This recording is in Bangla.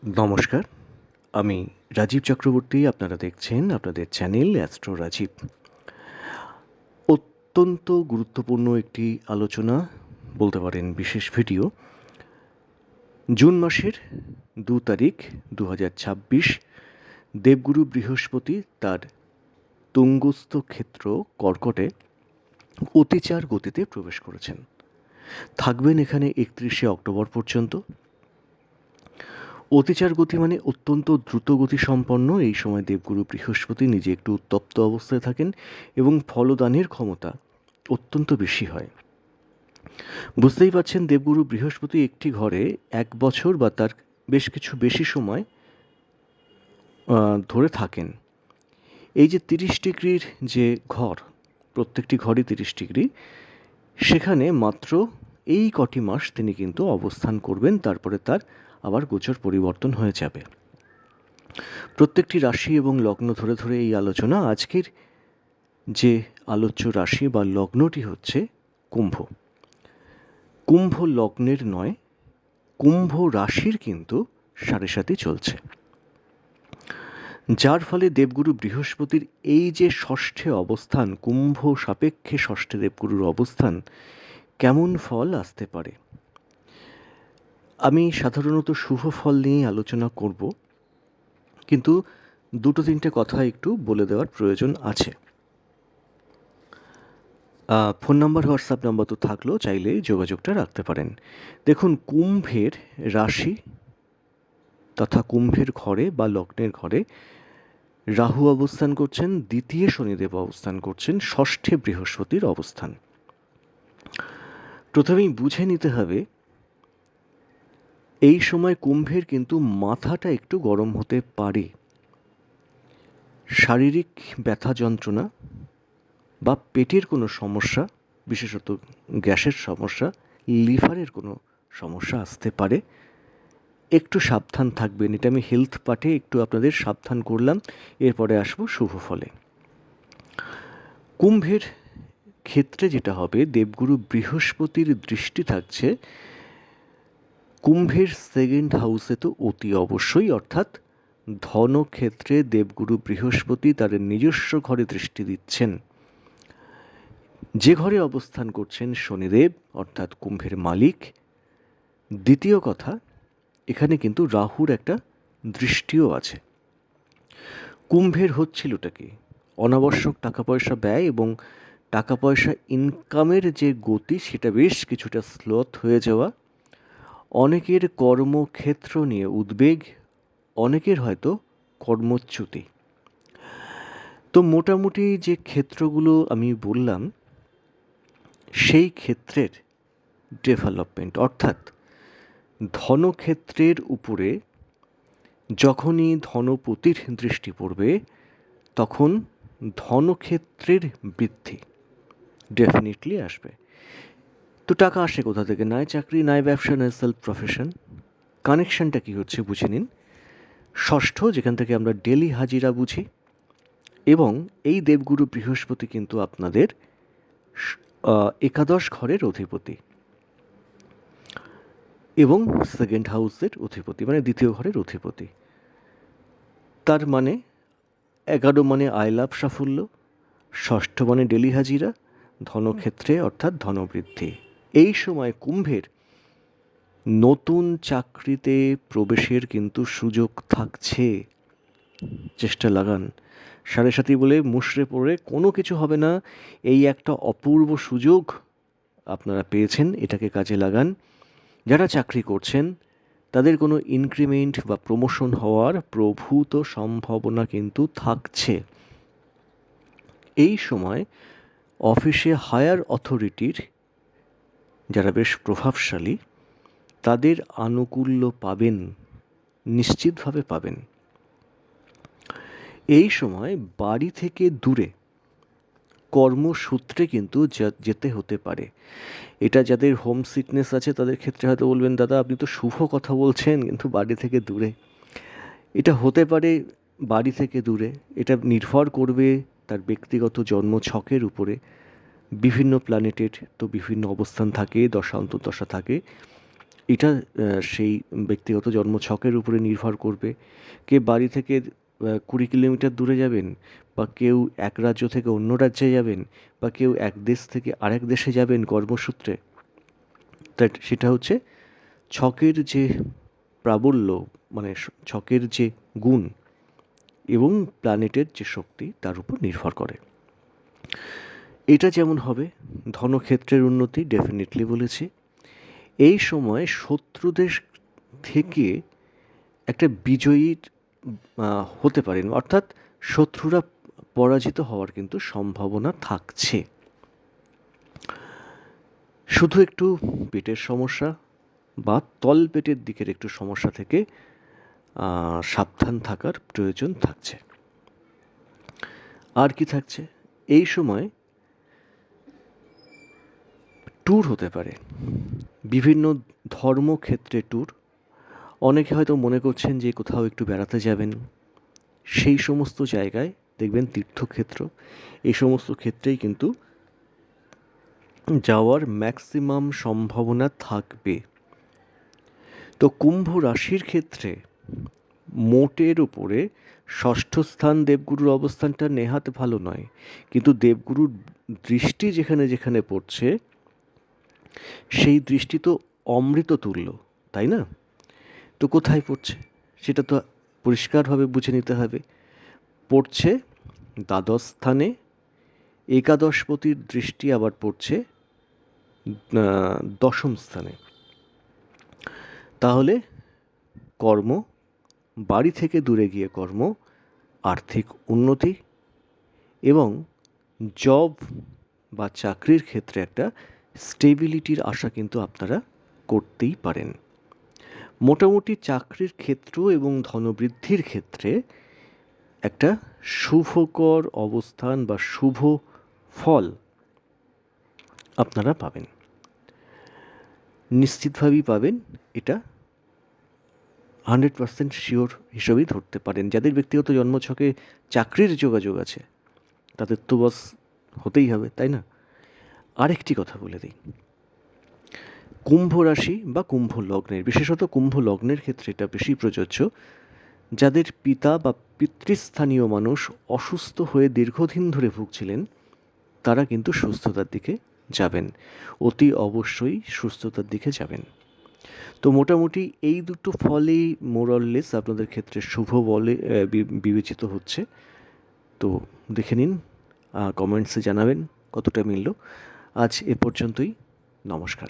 নমস্কার, আমি রাজীব চক্রবর্তী। আপনারা দেখছেন আপনাদের চ্যানেল অ্যাস্ট্রো রাজীব। অত্যন্ত গুরুত্বপূর্ণ একটি আলোচনা, বলতে পারেন বিশেষ ভিডিও। জুন মাসের 2 তারিখ 2026 দেবগুরু বৃহস্পতি তার তুঙ্গস্থ ক্ষেত্র কর্কটে অতিচার গতিতে প্রবেশ করেছেন। থাকবেন এখানে 31শে অক্টোবর পর্যন্ত। অতিচার গতি মানে অত্যন্ত দ্রুত গতি সম্পন্ন। এই সময় দেবগুরু বৃহস্পতি নিজে একটু উত্তপ্ত অবস্থায় থাকেন এবং ফলদানের ক্ষমতা অত্যন্ত বেশি হয়। বুঝতেই পারছেন, দেবগুরু বৃহস্পতি একটি ঘরে 1 বছর বা তার বেশ কিছু বেশি সময় ধরে থাকেন। এই যে 30 ডিগ্রির যে ঘর, প্রত্যেকটি ঘরই 30 ডিগ্রি, সেখানে মাত্র এই কটি মাস তিনি কিন্তু অবস্থান করবেন, তারপরে তার আবার গোচর পরিবর্তন হয়ে যাবে। প্রত্যেকটি রাশি এবং লগ্ন ধরে ধরে এই আলোচনা। আজকের যে আলোচ্য রাশি বা লগ্নটি হচ্ছে কুম্ভ। কুম্ভ লগ্নের নয়, কুম্ভ রাশির কিন্তু 7.5 চলছে, যার ফলে দেবগুরু বৃহস্পতির এই যে ষষ্ঠে অবস্থান, কুম্ভ সাপেক্ষে ষষ্ঠে দেবগুরুর অবস্থান, কেমন ফল আসতে পারে। আমি সাধারণত শুভ ফল নিয়েই আলোচনা করব, কিন্তু 2-3টে কথা একটু বলে দেওয়ার প্রয়োজন আছে। ফোন নাম্বার, হোয়াটসঅ্যাপ নাম্বার তো থাকলেও চাইলেই যোগাযোগটা রাখতে পারেন। দেখুন, কুম্ভের রাশি তথা কুম্ভের ঘরে বা লগ্নের ঘরে রাহু অবস্থান করছেন, দ্বিতীয় শনিদেব অবস্থান করছেন, ষষ্ঠে বৃহস্পতির অবস্থান। প্রথমেই বুঝে নিতে হবে, এই সময় কুম্ভের কিন্তু মাথাটা একটু গরম হতে পারে। শারীরিক ব্যথা যন্ত্রণা বা পেটের কোনো সমস্যা, বিশেষত গ্যাসের সমস্যা, লিভারের কোনো সমস্যা আসতে পারে। একটু সাবধান থাকবেন। এটা আমি হেলথ পার্টে একটু আপনাদের সাবধান করলাম। এরপরে আসবো শুভ ফলে। কুম্ভের ক্ষেত্রে যেটা হবে, দেবগুরু বৃহস্পতির দৃষ্টি থাকছে কুম্ভের সেকেন্ড হাউসে, তো অতি অবশ্যই, অর্থাৎ ধনক্ষেত্রে দেবগুরু বৃহস্পতি তার নিজস্ব ঘরে দৃষ্টি দিচ্ছেন। যে ঘরে অবস্থান করছেন শনিদেব, অর্থাৎ কুম্ভের মালিক। দ্বিতীয় কথা, এখানে কিন্তু রাহুর একটা দৃষ্টিও আছে। কুম্ভের হচ্ছিলটা কি, অনাবশ্যক টাকা পয়সা ব্যয় এবং টাকা পয়সা ইনকামের যে গতি সেটা বেশ কিছুটা স্লোথ হয়ে যাওয়া, অনেকের কর্মক্ষেত্র নিয়ে উদ্বেগ, অনেকের হয়তো কর্মচ্যুতি। তো মোটামুটি যে ক্ষেত্রগুলো আমি বললাম, সেই ক্ষেত্রের ডেভেলপমেন্ট, অর্থাৎ ধনক্ষেত্রের উপরে যখনই ধনপতির দৃষ্টি পড়বে, তখন ধনক্ষেত্রের বৃদ্ধি ডেফিনেটলি আসবে। তো টাকা আসে কোথা থেকে? নয় চাকরি, নয় ব্যবসা, নয় সেলফ প্রফেশন। কানেকশনটা কী হচ্ছে বুঝে নিন। ষষ্ঠ, যেখান থেকে আমরা ডেলি হাজিরা বুঝি, এবং এই দেবগুরু বৃহস্পতি কিন্তু আপনাদের একাদশ ঘরের অধিপতি এবং সেকেন্ড হাউসের অধিপতি, মানে দ্বিতীয় ঘরের অধিপতি। তার মানে 11 মানে আয় লাভ সাফল্য, ষষ্ঠ মানে ডেলি হাজিরা, ধনক্ষেত্রে অর্থাৎ ধনবৃদ্ধি। এই সময় কুম্ভের নতুন চাকরিতে প্রবেশের কিন্তু সুযোগ থাকছে। চেষ্টা লাগান। 7.5 বলে মুষড়ে পড়ে কোনো কিছু হবে না। এই একটা অপূর্ব সুযোগ আপনারা পেয়েছেন, এটাকে কাজে লাগান। যারা চাকরি করছেন তাদের কোনো ইনক্রিমেন্ট বা প্রমোশন হওয়ার প্রভূত সম্ভাবনা কিন্তু থাকছে। এই সময় অফিসে হায়ার অথরিটির যারা বেশ প্রভাবশালী, তাদের আনুকূল্য পাবেন, নিশ্চিতভাবে পাবেন। এই সময় বাড়ি থেকে দূরে কর্মসূত্রে কিন্তু যেতে হতে পারে। এটা যাদের হোম সিকনেস আছে তাদের ক্ষেত্রে হয়তো বলবেন, দাদা আপনি তো শুভ কথা বলছেন, কিন্তু বাড়ি থেকে দূরে। এটা হতে পারে বাড়ি থেকে দূরে, এটা নির্ভর করবে তার ব্যক্তিগত জন্মছকের উপরে। বিভিন্ন প্ল্যানেটের তো বিভিন্ন অবস্থান থাকে, দশা অন্তর্দশা থাকে। এটা সেই ব্যক্তিগত জন্মছকের উপরে নির্ভর করবে। কে বাড়ি থেকে 20 কিলোমিটার দূরে যাবেন, বা কেউ এক রাজ্য থেকে অন্য রাজ্যে যাবেন, বা কেউ এক দেশ থেকে আরেক দেশে যাবেন কর্মসূত্রে। সেটা হচ্ছে ছকের যে প্রাবল্য, মানে ছকের যে গুণ এবং প্ল্যানেটের যে শক্তি তার উপর নির্ভর করে। এটা যেমন হবে ধনক্ষেত্রের উন্নতি, ডেফিনেটলি বলেছি। এই সময় শত্রুদের থেকে একটা বিজয়ী হতে পারেন, অর্থাৎ শত্রুরা পরাজিত হওয়ার কিন্তু সম্ভাবনা থাকছে। শুধু একটু পেটের সমস্যা বা তল পেটের দিকের একটু সমস্যা থেকে সাবধান থাকার প্রয়োজন থাকছে। আর কি থাকছে? এই সময় ট্যুর হতে পারে, বিভিন্ন ধর্মক্ষেত্রে ট্যুর। অনেকে হয়তো মনে করছেন যে কোথাও একটু বেড়াতে যাবেন, সেই সমস্ত জায়গায় দেখবেন তীর্থক্ষেত্র, এই সমস্ত ক্ষেত্রেই কিন্তু যাওয়ার ম্যাক্সিমাম সম্ভাবনা থাকবে। তো কুম্ভ রাশির ক্ষেত্রে মোটের উপরে ষষ্ঠ স্থান দেবগুরুর অবস্থানটা নেহাত ভালো নয়, কিন্তু দেবগুরুর দৃষ্টি যেখানে যেখানে পড়ছে সেই দৃষ্টি তো অমৃত তুল্য, তাই না? তো কোথায় পড়ছে সেটা তো পরিষ্কারভাবে বুঝে নিতে হবে। পড়ছে দ্বাদশ স্থানে, একাদশপতির দৃষ্টি আবার পড়ছে দশম স্থানে। তাহলে কর্ম, বাড়ি থেকে দূরে গিয়ে কর্ম, আর্থিক উন্নতি এবং জব বা চাকরির ক্ষেত্রে একটা স্টেবিলিটির আশা কিন্তু আপনারা করতেই পারেন। মোটামুটি চাকরির ক্ষেত্র এবং ধনবৃদ্ধির ক্ষেত্রে একটা শুভকর অবস্থান বা শুভ ফল আপনারা পাবেন, নিশ্চিতভাবেই পাবেন। এটা 100% শিওর হিসেবেই ধরতে পারেন। যাদের ব্যক্তিগত জন্মছকে চাকরির যোগাযোগ আছে তাদের তো বস হতেই হবে, তাই না? আরেকটি কথা বলে দিই, কুম্ভ রাশি বা কুম্ভ লগ্নের, বিশেষত কুম্ভ লগ্নের ক্ষেত্রে এটা বেশি প্রযোজ্য। যাদের পিতা বা পিতৃস্থানীয় মানুষ অসুস্থ হয়ে দীর্ঘদিন ধরে ভুগছিলেন, তারা কিন্তু সুস্থতার দিকে যাবেন, অতি অবশ্যই সুস্থতার দিকে যাবেন। তো মোটামুটি এই দুটো ফলই মোরললেস আপনাদের ক্ষেত্রে শুভ বলে বিবেচিত হচ্ছে। তো দেখে নিন, কমেন্টসে জানাবেন কতটা মিলল। আজ এ পর্যন্তই, নমস্কার।